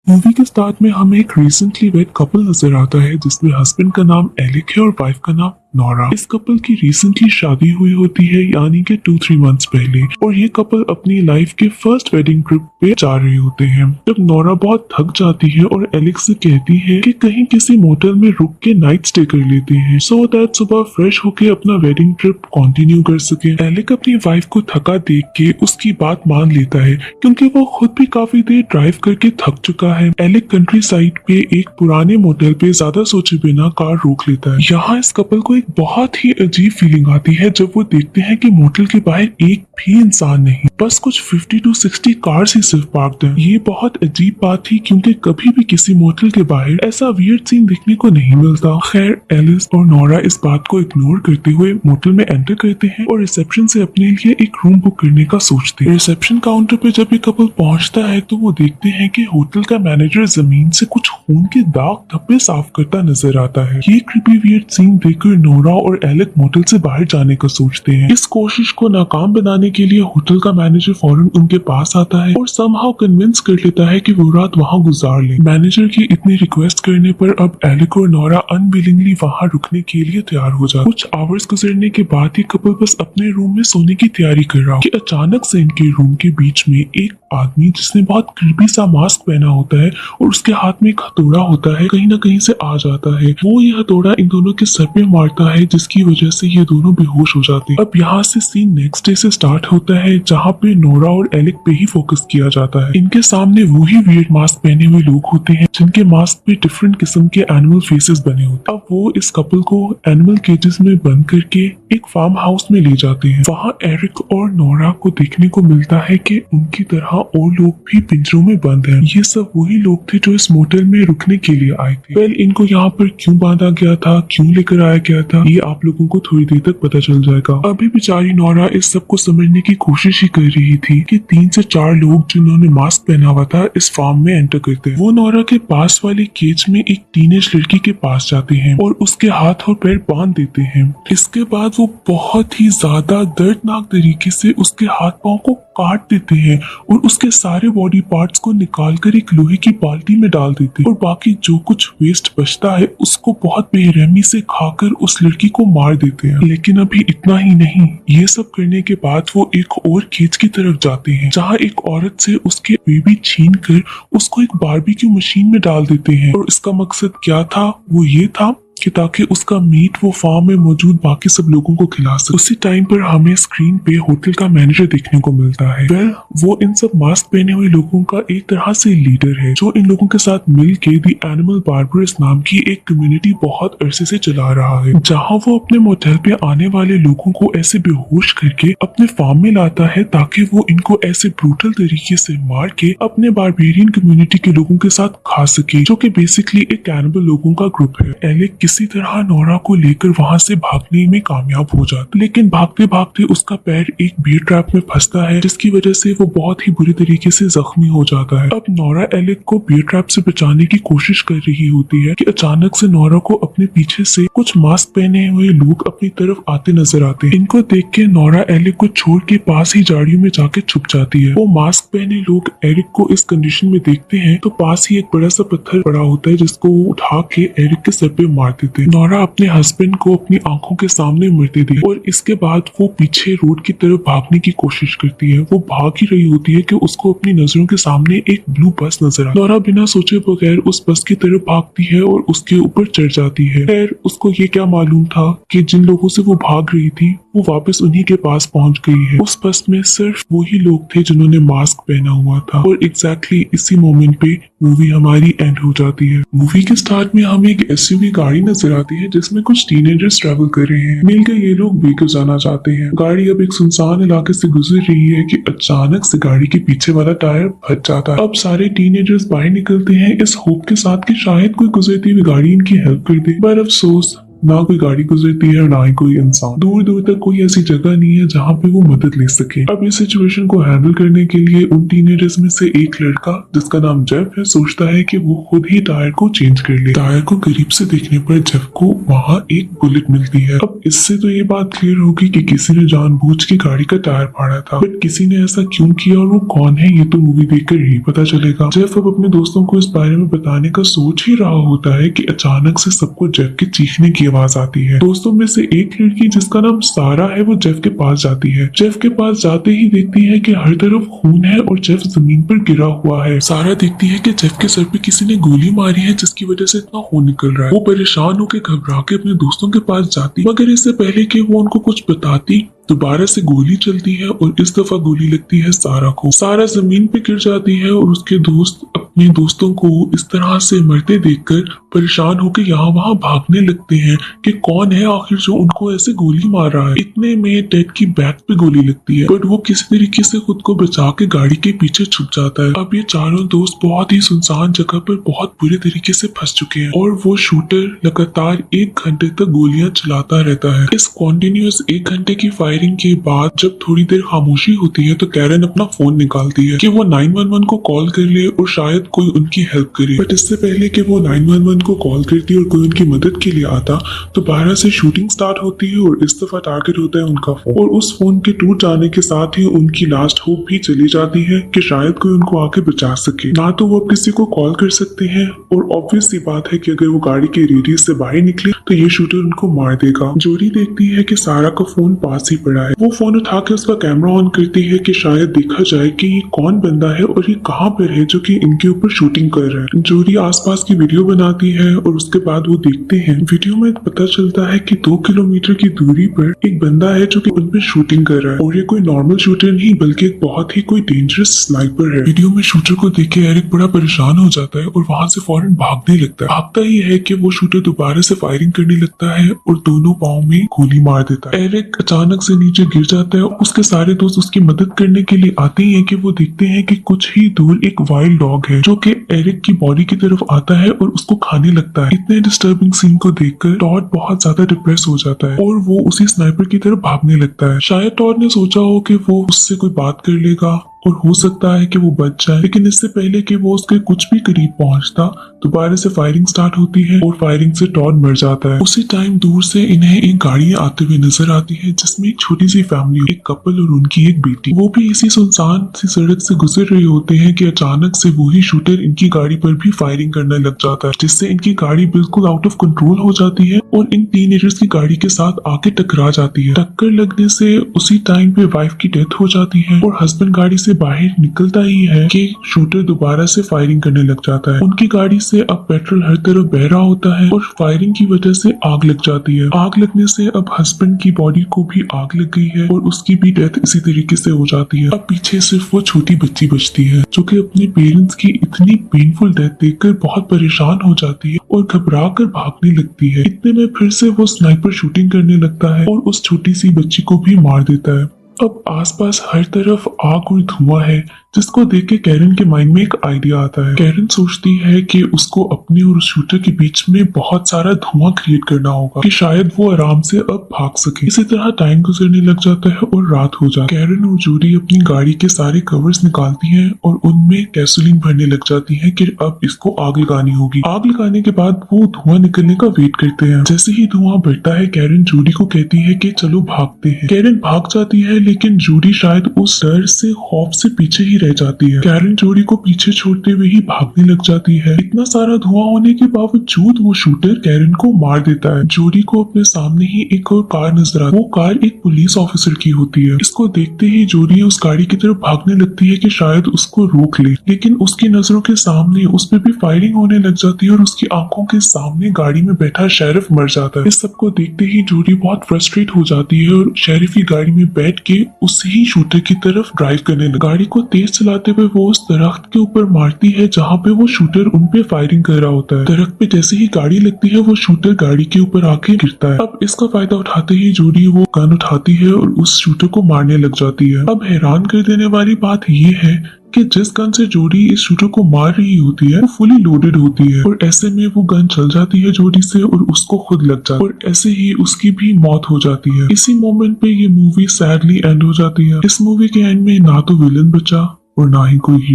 Movie के start में हमें एक रिसेंटली वेड कपल नजर आता है जिसमें हस्बैंड का नाम एलिक है और वाइफ का नाम नोरा। इस कपल की रिसेंटली शादी हुई होती है यानी कि 2-3 मंथ्स पहले, और ये कपल अपनी लाइफ के फर्स्ट वेडिंग ट्रिप पे जा रहे होते हैं। जब नोरा बहुत थक जाती है और एलिक से कहती है कि कहीं किसी मोटल में रुक के नाइट स्टे कर लेते हैं सो दैट सुबह फ्रेश होके अपना वेडिंग ट्रिप कंटिन्यू कर सके। एलिक अपनी वाइफ को थका देख के उसकी बात मान लेता है क्योंकि वो खुद भी काफी देर ड्राइव करके थक चुका है। एलिक कंट्री साइड पे एक पुराने मोटेल पे ज्यादा सोचे बिना कार रोक लेता है। यहाँ इस कपल को एक बहुत ही अजीब फीलिंग आती है जब वो देखते हैं कि मोटेल के बाहर एक भी इंसान नहीं, बस कुछ 50 to 60 कार्स ही सिर्फ पार्क्ड हैं। ये बहुत अजीब बात थी क्योंकि कभी भी किसी मोटेल के बाहर ऐसा वियर्ड सीन देखने को नहीं मिलता। खैर, एलिस और नोरा इस बात को इग्नोर करते हुए मोटेल में एंटर करते हैं और रिसेप्शन से अपने लिए एक रूम बुक करने का सोचते हैं। रिसेप्शन काउंटर पे जब ये कपल पहुंचता है तो वो देखते हैं कि होटल का मैनेजर जमीन से कुछ खून के दाग धब्बे साफ करता नजर आता है। ये क्रीपी वियर्ड सीन देखकर नोरा और एलिक मोटेल से बाहर जाने का सोचते हैं। इस कोशिश को नाकाम बनाने के लिए होटल का मैनेजर फौरन उनके पास आता है और समहाउ कन्विंस कर लेता है कि वो रात वहां गुजार ले। मैनेजर की इतनी रिक्वेस्ट करने पर अब एलिक और नोरा अनविलिंगली वहां रुकने के लिए तैयार हो जाते। कुछ आवर्स गुजरने के बाद ही कपल बस अपने रूम में सोने की तैयारी कर रहा हो कि अचानक से इनके रूम के बीच में एक आदमी जिसने बहुत क्रीपी सा मास्क पहना होता है और उसके हाथ में एक हथौड़ा होता है कहीं ना कहीं से आ जाता है। वो ये हथौड़ा इन दोनों के सर पे मारता है जिसकी वजह से ये दोनों बेहोश हो जाते हैं। अब यहाँ से सीन नेक्स्ट डे से स्टार्ट होता है जहाँ पे नोरा और एलिक पे ही फोकस किया जाता है। इनके सामने वही वियर्ड मास्क पहने हुए लोग होते हैं जिनके मास्क पे डिफरेंट किस्म के एनिमल फेसेस बने होते हैं। अब वो इस कपल को एनिमल केजेस में बंद करके एक फार्म हाउस में ले जाते हैं। वहाँ एरिक और नोरा को देखने को मिलता है कि उनकी तरह और लोग भी पिंजरों में बंद हैं। ये सब वही लोग थे जो इस मोटेल में रुकने के लिए आए थे। वेल, इनको यहाँ पर क्यों बांधा गया था, क्यों लेकर आया गया था, ये आप लोगों को थोड़ी देर तक पता चल जाएगा। अभी बेचारी नोरा इस सब को समझने की कोशिश ही कर रही थी कि 3 से 4 लोग जिन्होंने मास्क पहना हुआ था इस फार्म में एंटर करते हैं। वो नोरा के पास वाले केज में एक टीनेज लड़की के पास जाते हैं और उसके हाथ और पैर बांध देते हैं। इसके बाद वो बहुत ही ज्यादा दर्दनाक तरीके से उसके हाथ पांव को काट देते हैं और उसके सारे बॉडी पार्ट्स को निकालकर एक लोहे की बाल्टी में डाल देते हैं और बाकी जो कुछ वेस्ट बचता है उसको बहुत बेरहमी से खाकर उस लड़की को मार देते हैं। लेकिन अभी इतना ही नहीं, ये सब करने के बाद वो एक और केज की तरफ जाते हैं जहाँ एक औरत से उसके बेबी छीन कर उसको एक बारबेक्यू मशीन में डाल देते हैं। और इसका मकसद क्या था? वो ये था कि ताकि उसका मीट वो फार्म में मौजूद बाकी सब लोगों को खिला सके। उसी टाइम पर हमें स्क्रीन पे होटल का मैनेजर देखने को मिलता है। वेल, वो इन सब मास्क पहने हुए लोगों का एक तरह से लीडर है जो इन लोगों के साथ मिल के दी एनिमल बार्बरस नाम की एक कम्युनिटी बहुत अरसे से चला रहा है, जहाँ वो अपने मोटेल पे आने वाले लोगों को ऐसे बेहोश करके अपने फार्म में लाता है ताकि वो इनको ऐसे ब्रूटल तरीके से मार के अपने बारबेरियन कम्युनिटी के लोगों के साथ खा सके, जो कि बेसिकली एक कैनिबल लोगों का ग्रुप है। एलिक किसी तरह नोरा को लेकर वहां से भागने में कामयाब हो जाता, लेकिन भागते भागते उसका पैर एक बियर ट्रैप में फंसता है जिसकी वजह से वो बहुत ही बुरी तरीके से जख्मी हो जाता है। अब नोरा एलिक को बियर ट्रैप से बचाने की कोशिश कर रही होती है कि अचानक से नोरा को अपने पीछे से कुछ मास्क पहने हुए लोग अपनी तरफ आते नजर आते हैं। इनको देख के नोरा एलिक को छोड़ के पास ही झाड़ियों में जाके छुप जाती है। वो मास्क पहने लोग एरिक को इस कंडीशन में देखते हैं तो पास ही एक बड़ा सा पत्थर पड़ा होता है जिसको वो उठा के एरिक के सर पे मार देते हैं। नोरा अपने हस्बैंड को अपनी आंखों के सामने मरते दे और इसके बाद वो पीछे रोड की तरफ भागने की कोशिश करती है। वो भाग ही रही होती है कि उसको अपनी नजरों के सामने एक ब्लू बस नजर आती है। नोरा बिना सोचे बगैर उस बस की तरफ भागती है और उसके ऊपर चढ़ जाती है। खैर, उसको ये क्या मालूम था कि जिन लोगों से वो भाग रही थी वो वापस उन्हीं के पास पहुंच गई है। उस बस में सिर्फ वही लोग थे जिन्होंने मास्क पहना हुआ था और एग्जैक्टली इसी मोमेंट पे मूवी हमारी एंड हो जाती है। मूवी के स्टार्ट में हमें एक एसयूवी गाड़ी नजर आती है जिसमें कुछ टीनेजर्स ट्रैवल कर रहे हैं। मिलकर ये लोग बेकर जाना चाहते हैं। गाड़ी अब एक सुनसान इलाके से गुजर रही है कि अचानक से गाड़ी के पीछे वाला टायर फट जाता है। अब सारे टीनेजर्स बाहर निकलते हैं इस होप के साथ कि शायद कोई गुजरती हुई गाड़ी इनकी हेल्प कर दे, पर अफसोस ना कोई गाड़ी गुजरती है और ना ही कोई इंसान। दूर दूर तक कोई ऐसी जगह नहीं है जहाँ पे वो मदद ले सके। अब इस सिचुएशन को हैंडल करने के लिए उन टीनेजर्स में से एक लड़का जिसका नाम जेफ है सोचता है कि वो खुद ही टायर को चेंज कर ले। टायर को करीब से देखने पर जेफ को वहाँ एक बुलेट मिलती है। अब इससे तो ये बात क्लियर होगी कि किसी ने जानबूझ के गाड़ी का टायर फाड़ा था, बट किसी ने ऐसा क्यों किया और वो कौन है ये तो मूवी देखकर ही पता चलेगा। जेफ अब अपने दोस्तों को इस बारे में बताने का सोच ही रहा होता है कि अचानक से सबको जेफ के चीखने की आवाज आती है। दोस्तों में से एक लड़की जिसका नाम सारा है वो जेफ के पास जाती है। जेफ के पास जाते ही देखती है कि हर तरफ खून है और जेफ जमीन पर गिरा हुआ है। सारा देखती है कि जेफ के सर पे किसी ने गोली मारी है जिसकी वजह से इतना खून निकल रहा है। वो परेशान होकर घबरा के अपने दोस्तों के पास जाती, मगर इससे पहले कि वो उनको कुछ बताती दोबारा से गोली चलती है और इस दफा गोली लगती है सारा को। सारा जमीन पे गिर जाती है और उसके दोस्त अपने दोस्तों को इस तरह से मरते देखकर परेशान होकर यहाँ वहाँ भागने लगते हैं कि कौन है आखिर जो उनको ऐसे गोली मार रहा है। इतने में टेड की बैक पे गोली लगती है, बट वो किसी तरीके से खुद को बचा के गाड़ी के पीछे छुप जाता है। अब ये चारों दोस्त बहुत ही सुनसान जगह पर बहुत बुरे तरीके से फंस चुके हैं और वो शूटर लगातार 1 घंटे तक गोलियां चलाता रहता है। इस कॉन्टिन्यूअस 1 घंटे की फायरिंग के बाद जब थोड़ी देर खामोशी होती है तो कैरन अपना फोन निकालती है कि वो 911 को कॉल कर ले और शायद कोई उनकी हेल्प करे। बट इससे पहले कि वो 911 को कॉल करती और कोई उनकी मदद के लिए आता तो बाहर से शूटिंग स्टार्ट होती है और इस दफा टारगेट होता है उनका फोन। और उस फोन के टूट जाने के साथ ही उनकी लास्ट होप भी चली जाती है कि शायद कोई उनको आके बचा सके। ना तो वो अब किसी को कॉल कर सकते हैं और ऑब्वियस सी बात है कि अगर वो गाड़ी के रेडियस से बाहर निकले तो ये शूटर उनको मार देगा। जोरी देखती है कि सारा का फोन पास ही पड़ा है। वो फोन उठा के उसका कैमरा ऑन करती है कि शायद देखा जाए कि ये कौन बंदा है और ये कहाँ पर है जो कि इनके ऊपर शूटिंग कर रहा है। जोरी आसपास की वीडियो बनाती है और उसके बाद वो देखते हैं वीडियो में पता चलता है कि 2 किलोमीटर की दूरी पर एक बंदा है जो कि उन पर शूटिंग कर रहा है और ये कोई नॉर्मल शूटर नहीं बल्कि एक बहुत ही कोई डेंजरस स्नाइपर है। वीडियो में शूटर को देख के एरिक बड़ा परेशान हो जाता है और वहां से फौरन भागने लगता है। भागता ही है कि वो शूटर दोबारा से फायरिंग करने लगता है और दोनों पाँव में गोली मार देता है। एरिक अचानक से नीचे गिर जाता है। उसके सारे दोस्त उसकी मदद करने के लिए आते ही हैं कि वो देखते हैं कि कुछ ही दूर एक वाइल्ड डॉग है जो कि एरिक की बॉडी की तरफ आता है और उसको खाने लगता है। इतने डिस्टर्बिंग सीन को देखकर टॉड बहुत ज्यादा डिप्रेस हो जाता है और वो उसी स्नाइपर की तरफ भागने लगता है। शायद टॉड ने सोचा हो कि वो उससे कोई बात कर लेगा और हो सकता है कि वो बच जाए, लेकिन इससे पहले कि वो उसके कुछ भी करीब पहुंचता दोबारा से फायरिंग स्टार्ट होती है और फायरिंग से टॉड मर जाता है। उसी टाइम दूर से इन्हें एक गाड़ी आते हुए नजर आती है जिसमें एक छोटी सी फैमिली, एक कपल और उनकी एक बेटी, वो भी इसी सुनसान सी सड़क से गुजर रहे होते हैं कि अचानक से वही शूटर इनकी गाड़ी पर भी फायरिंग करने लग जाता है जिससे इनकी गाड़ी बिल्कुल आउट ऑफ कंट्रोल हो जाती है और इन टीनेजर्स की गाड़ी के साथ आके टकरा जाती है। टक्कर लगने से उसी टाइम पे वाइफ की डेथ हो जाती है और हस्बैंड गाड़ी से बाहर निकलता ही है कि शूटर दोबारा से फायरिंग करने लग जाता है। उनकी गाड़ी से अब पेट्रोल हर तरफ बह रहा होता है और फायरिंग की वजह से आग लग जाती है। आग लगने से अब हस्बैंड की बॉडी को भी आग लग गई है और उसकी भी डेथ इसी तरीके से हो जाती है। अब पीछे सिर्फ वो छोटी बच्ची बचती है जो कि अपने पेरेंट्स की इतनी पेनफुल डेथ देखकर बहुत परेशान हो जाती है और घबरा कर भागने लगती है। इतने में फिर से वो स्नाइपर शूटिंग करने लगता है और उस छोटी सी बच्ची को भी मार देता है। अब आसपास हर तरफ आग और धुआं है जिसको देख के कैरन के माइंड में एक आइडिया आता है। कैरन सोचती है कि उसको अपने और उस शूटर के बीच में बहुत सारा धुआं क्रिएट करना होगा कि शायद वो आराम से अब भाग सके। इसी तरह टाइम गुजरने लग जाता है और रात हो जाती है। कैरन और जूडी अपनी गाड़ी के सारे कवर्स निकालती हैं और उनमें गैसोलीन भरने लग जाती है कि अब इसको आग लगानी होगी। आग लगाने के बाद वो धुआं निकलने का वेट करते हैं। जैसे ही धुआं बढ़ता है कैरन जूडी को कहती है कि चलो भागते हैं। कैरन भाग जाती है लेकिन जूडी शायद उस डर से खौफ से पीछे ही रह जाती है। कैरन जोड़ी को पीछे छोड़ते हुए ही भागने लग जाती है। इतना सारा धुआं होने के बावजूद वो शूटर कैरन को मार देता है। जोड़ी को अपने सामने ही एक और कार नजर आती है। वो कार एक पुलिस ऑफिसर की होती है। इसको देखते ही जोड़ी उस गाड़ी की तरफ भागने लगती है कि शायद उसको रोक ले, लेकिन उसकी नजरों के सामने उस पर भी फायरिंग होने लग जाती है और उसकी आंखों के सामने गाड़ी में बैठा शेरिफ मर जाता है। इस सबको देखते ही जोड़ी बहुत फ्रस्ट्रेट हो जाती है और शेरिफ की गाड़ी में बैठ के उसी ही शूटर की तरफ ड्राइव करने लगी। गाड़ी को तेज चलाते हुए वो उस दरख्त के ऊपर मारती है जहाँ पे वो शूटर उन पे फायरिंग कर रहा होता है। दरख्त पे जैसे ही गाड़ी लगती है वो शूटर गाड़ी के ऊपर आके गिरता है। अब इसका फायदा उठाते ही जोड़ी वो गन उठाती है और उस शूटर को मारने लग जाती है। अब हैरान कर देने वाली बात ये है कि जिस गन से जोड़ी इस शूटर को मार रही होती है वो फुली लोडेड होती है और ऐसे में वो गन चल जाती है जोड़ी से और उसको खुद लग जाती है और ऐसे ही उसकी भी मौत हो जाती है। इसी मोमेंट पे ये मूवी सैडली एंड हो जाती है। इस मूवी के एंड में ना तो विलन बचा और ना ही कोई हीरो।